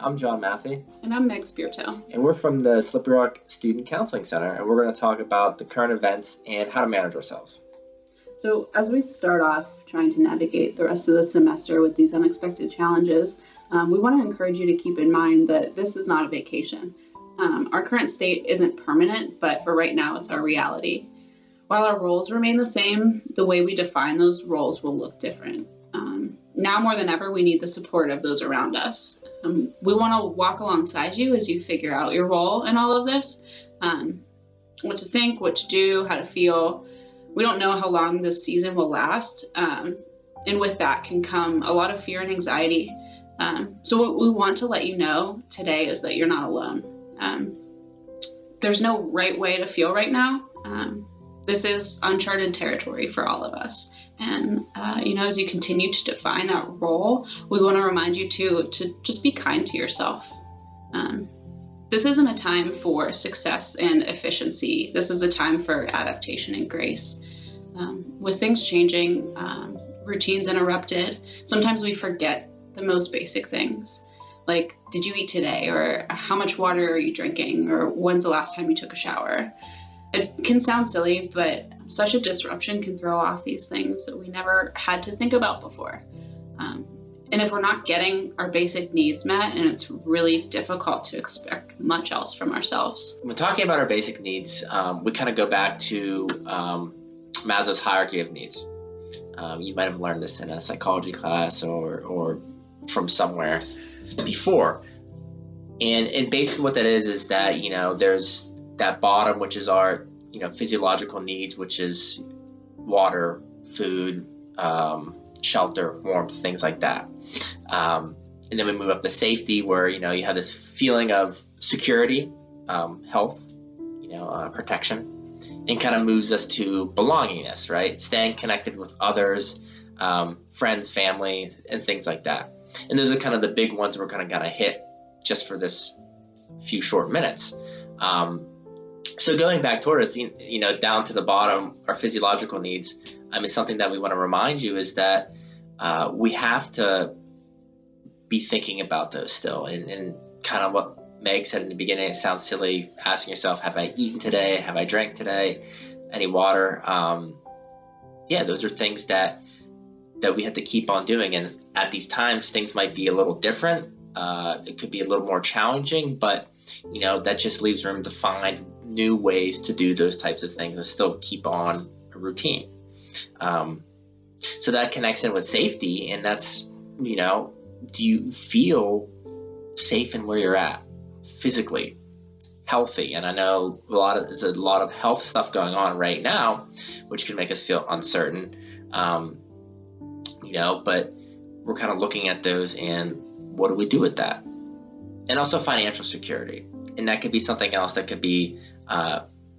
I'm John Matthew. And I'm Megg John. And we're from the Slippery Rock Student Counseling Center, and we're going to talk about the current events and how to manage ourselves. So as we start off trying to navigate the rest of the semester with these unexpected challenges, we want to encourage you to keep in mind that this is not a vacation. Our current state isn't permanent, but for right now, it's our reality. While our roles remain the same, the way we define those roles will look different. Now more than ever, we need the support of those around us. We want to walk alongside you as you figure out your role in all of this, what to think, what to do, how to feel. We don't know how long this season will last, and with that can come a lot of fear and anxiety. So what we want to let you know today is that you're not alone. There's no right way to feel right now. This is uncharted territory for all of us. And, as you continue to define that role, we want to remind you to just be kind to yourself. This isn't a time for success and efficiency. This is a time for adaptation and grace. With things changing, routines interrupted, sometimes we forget the most basic things. Like, did you eat today? Or how much water are you drinking? Or when's the last time you took a shower? It can sound silly, but such a disruption can throw off these things that we never had to think about before. And if we're not getting our basic needs met, and it's really difficult to expect much else from ourselves. When talking about our basic needs, we kind of go back to Maslows Hierarchy of needs. You might have learned this in a psychology class or from somewhere before. And basically what that is that, there's that bottom, which is our, physiological needs, which is water, food, shelter, warmth, things like that. And then we move up to safety, where, you have this feeling of security, health, protection, and kind of moves us to belongingness, right? Staying connected with others, friends, family, and things like that. And those are kind of the big ones we're kind of going to hit just for this few short minutes. So going back toward us, down to the bottom, our physiological needs, is something that we want to remind you is that we have to be thinking about those still. And kind of what Meg said in the beginning, it sounds silly asking yourself, have I eaten today? Have I drank today? Any water? Those are things that we have to keep on doing. And at these times, things might be a little different. It could be a little more challenging, but that just leaves room to find new ways to do those types of things and still keep on a routine. So that connects in with safety, and that's, do you feel safe in where you're at, physically healthy? And I know there's a lot of health stuff going on right now, which can make us feel uncertain, but we're kind of looking at those and what do we do with that? And also financial security. And that could be something else that could be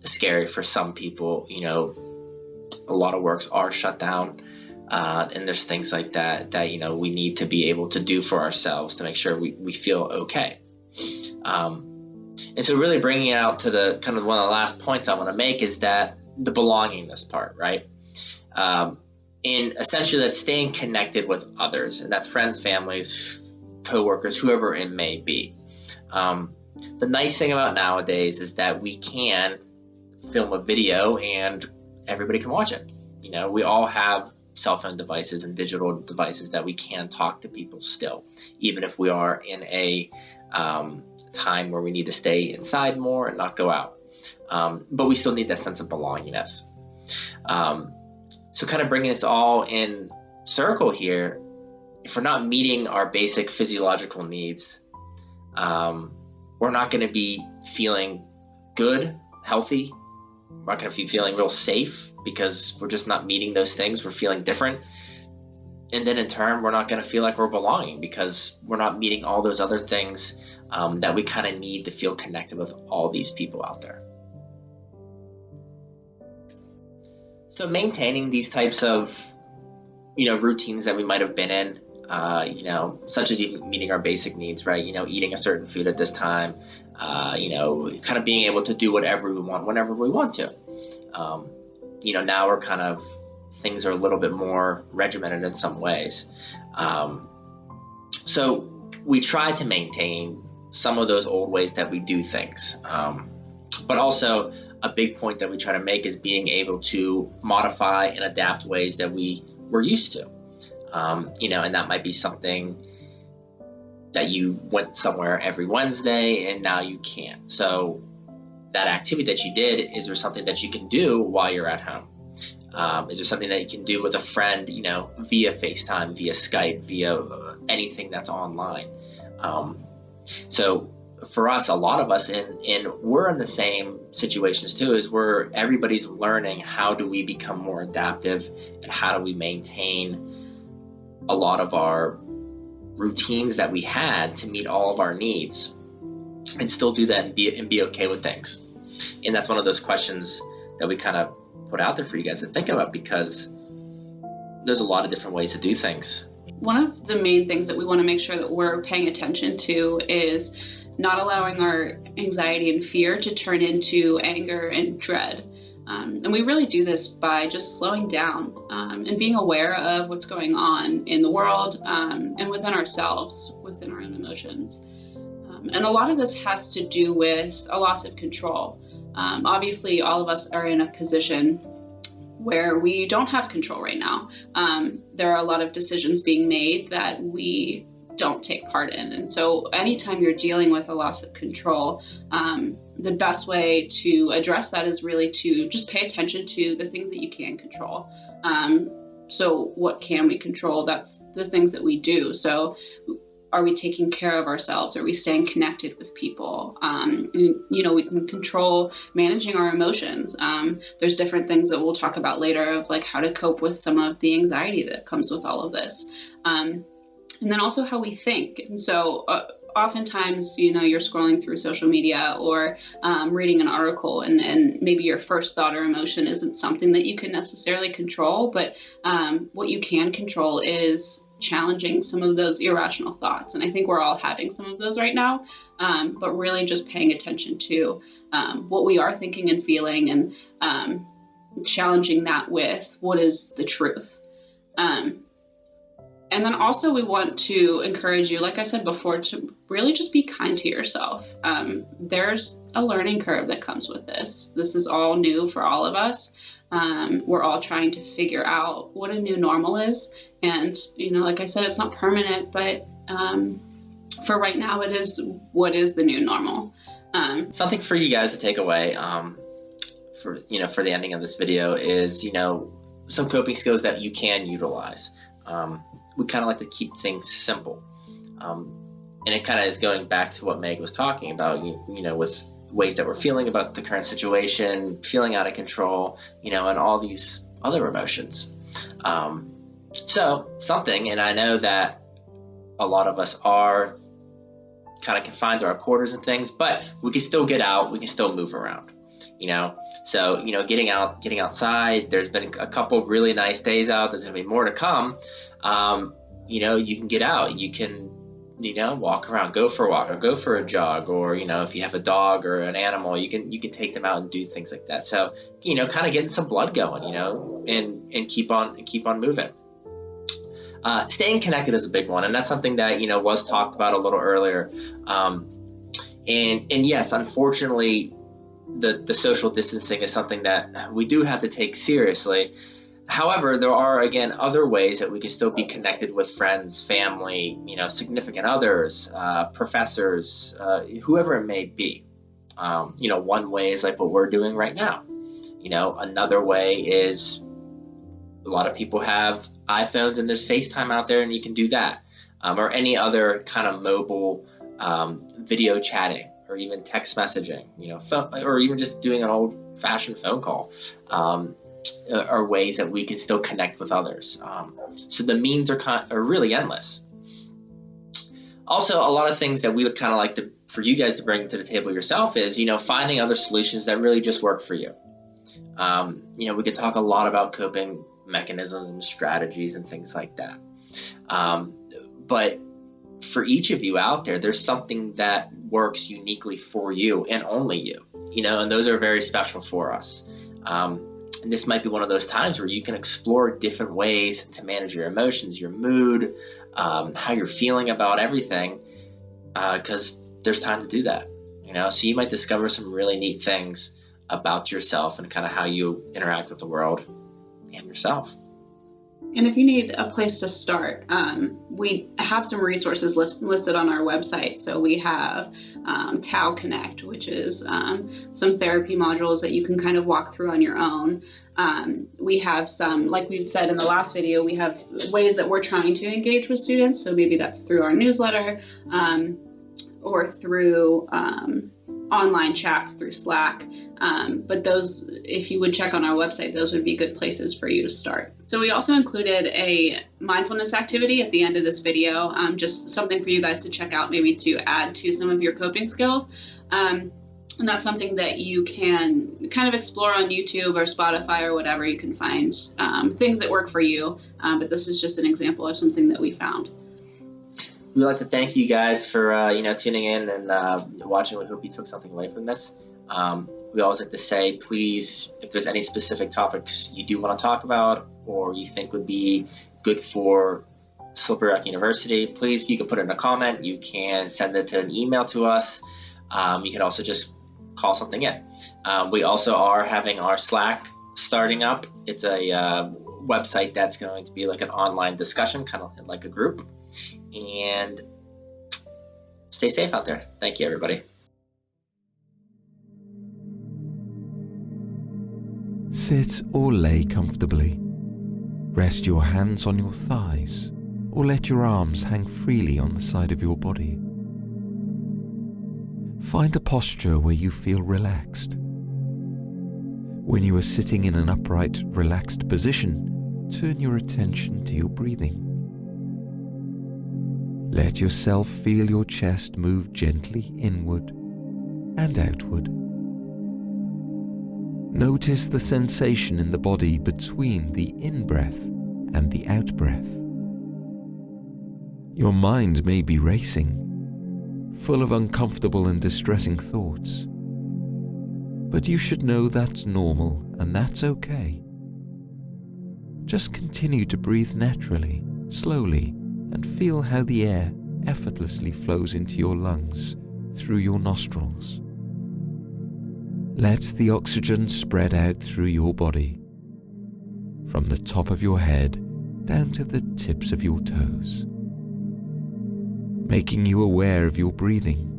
scary for some people. A lot of works are shut down, and there's things like that we need to be able to do for ourselves to make sure we feel okay. And so really bringing it out to the kind of one of the last points I want to make is that the belongingness part, right? And essentially that's staying connected with others, and that's friends, families, coworkers, whoever it may be. The nice thing about nowadays is that we can film a video and everybody can watch it. We all have cell phone devices and digital devices that we can talk to people still, even if we are in a time where we need to stay inside more and not go out. But we still need that sense of belongingness. So kind of bringing this all in circle here, if we're not meeting our basic physiological needs, we're not going to be feeling good, healthy. We're not going to be feeling real safe because we're just not meeting those things. We're feeling different. And then in turn, we're not going to feel like we're belonging because we're not meeting all those other things that we kind of need to feel connected with all these people out there. So maintaining these types of, routines that we might have been in, such as even meeting our basic needs, right? Eating a certain food at this time, kind of being able to do whatever we want, whenever we want to. Now we're kind of, things are a little bit more regimented in some ways. So we try to maintain some of those old ways that we do things. But also a big point that we try to make is being able to modify and adapt ways that we were used to. And that might be something that you went somewhere every Wednesday and now you can't. So that activity that you did, is there something that you can do while you're at home? Is there something that you can do with a friend, via FaceTime, via Skype, via anything that's online? So for us, a lot of us, and we're in the same situations too, is where everybody's learning how do we become more adaptive and how do we maintain a lot of our routines that we had to meet all of our needs and still do that and be okay with things. And that's one of those questions that we kind of put out there for you guys to think about, because there's a lot of different ways to do things. One of the main things that we want to make sure that we're paying attention to is not allowing our anxiety and fear to turn into anger and dread. And we really do this by just slowing down and being aware of what's going on in the world and within ourselves, within our own emotions. And a lot of this has to do with a loss of control. Obviously, all of us are in a position where we don't have control right now. There are a lot of decisions being made that we don't take part in. And so anytime you're dealing with a loss of control, the best way to address that is really to just pay attention to the things that you can control. So what can we control? That's the things that we do. So are we taking care of ourselves? Are we staying connected with people? We can control managing our emotions. There's different things that we'll talk about later of like how to cope with some of the anxiety that comes with all of this. And then also how we think. And so oftentimes, you're scrolling through social media or reading an article and maybe your first thought or emotion isn't something that you can necessarily control, but what you can control is challenging some of those irrational thoughts. And I think we're all having some of those right now, but really just paying attention to what we are thinking and feeling and challenging that with what is the truth. And then also we want to encourage you, like I said before, to really just be kind to yourself. There's a learning curve that comes with this. This is all new for all of us. We're all trying to figure out what a new normal is. And, like I said, it's not permanent, but for right now, it is what is the new normal. Something for you guys to take away for the ending of this video is, some coping skills that you can utilize. We kind of like to keep things simple. And it kind of is going back to what Meg was talking about, with ways that we're feeling about the current situation, feeling out of control, and all these other emotions. So something, and I know that a lot of us are kind of confined to our quarters and things, but we can still get out, we can still move around. So getting outside. There's been a couple of really nice days out. There's gonna be more to come. You can get out, you can walk around, go for a walk or go for a jog, or if you have a dog or an animal, you can take them out and do things like that. So kind of getting some blood going, and keep on moving. Staying connected is a big one, and that's something that was talked about a little earlier. And yes, unfortunately, the social distancing is something that we do have to take seriously. However, there are, again, other ways that we can still be connected with friends, family, significant others, professors, whoever it may be. One way is like what we're doing right now. Another way is a lot of people have iPhones and there's FaceTime out there and you can do that. Or any other kind of mobile video chatting, or even text messaging, phone, or even just doing an old-fashioned phone call. Are ways that we can still connect with others. So the means are really endless. Also, a lot of things that we would kind of like for you guys to bring to the table yourself is, finding other solutions that really just work for you. We could talk a lot about coping mechanisms and strategies and things like that. But for each of you out there, there's something that works uniquely for you and only you, and those are very special for us. And this might be one of those times where you can explore different ways to manage your emotions, your mood, how you're feeling about everything, because there's time to do that. So you might discover some really neat things about yourself and kind of how you interact with the world and yourself. And if you need a place to start, we have some resources listed on our website. So we have Tao Connect, which is some therapy modules that you can kind of walk through on your own. We have some, like we said in the last video, we have ways that we're trying to engage with students. So maybe that's through our newsletter or through online chats through Slack. But those, if you would check on our website, those would be good places for you to start. So we also included a mindfulness activity at the end of this video, just something for you guys to check out, maybe to add to some of your coping skills. And that's something that you can kind of explore on YouTube or Spotify or whatever. You can find things that work for you. But this is just an example of something that we found. We'd like to thank you guys for tuning in and watching. We hope you took something away from this. We always like to say, please, if there's any specific topics you do want to talk about or you think would be good for Slippery Rock University, please, you can put it in a comment. You can send it to an email to us. You can also just call something in. We also are having our Slack starting up. It's a website that's going to be like an online discussion, kind of like a group. And stay safe out there. Thank you, everybody. Sit or lay comfortably. Rest your hands on your thighs or let your arms hang freely on the side of your body. Find a posture where you feel relaxed. When you are sitting in an upright, relaxed position, turn your attention to your breathing. Let yourself feel your chest move gently inward and outward. Notice the sensation in the body between the in-breath and the out-breath. Your mind may be racing, full of uncomfortable and distressing thoughts. But you should know that's normal and that's okay. Just continue to breathe naturally, slowly, and feel how the air effortlessly flows into your lungs through your nostrils. Let the oxygen spread out through your body, from the top of your head down to the tips of your toes, making you aware of your breathing.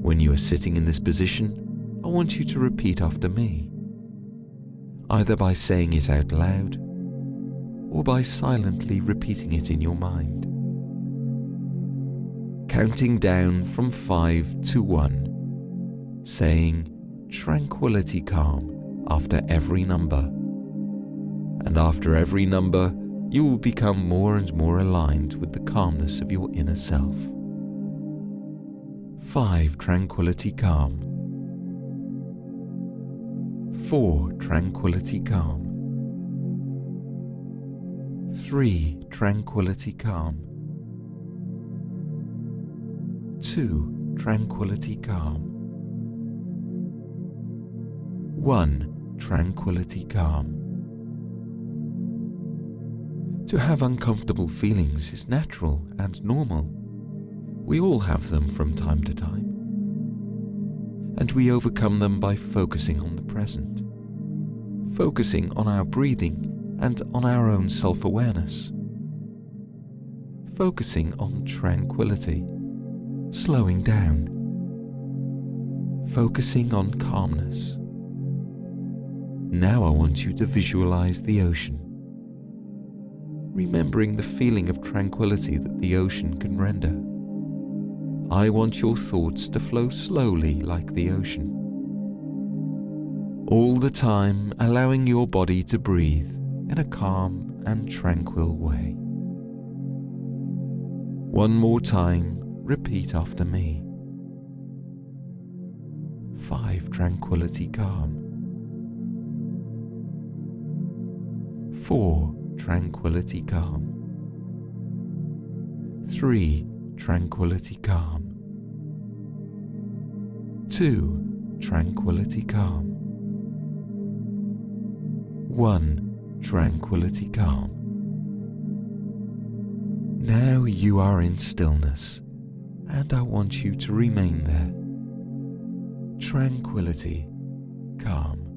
When you are sitting in this position, I want you to repeat after me, either by saying it out loud or by silently repeating it in your mind. Counting down from 5 to 1, saying tranquility calm after every number. And after every number, you will become more and more aligned with the calmness of your inner self. 5 tranquility calm. 4 tranquility calm. 3 tranquility calm. 2 tranquility calm. 1 tranquility calm. To have uncomfortable feelings is natural and normal. We all have them from time to time. And we overcome them by focusing on the present, focusing on our breathing and on our own self-awareness, focusing on tranquility, slowing down, focusing on calmness. Now I want you to visualize the ocean, remembering the feeling of tranquility that the ocean can render. I want your thoughts to flow slowly like the ocean, all the time allowing your body to breathe in a calm and tranquil way. One more time, repeat after me. 5 tranquility calm. 4 tranquility calm. 3 tranquility calm. 2 tranquility calm. 1 tranquility calm. Now you are in stillness and I want you to remain there. Tranquility, calm,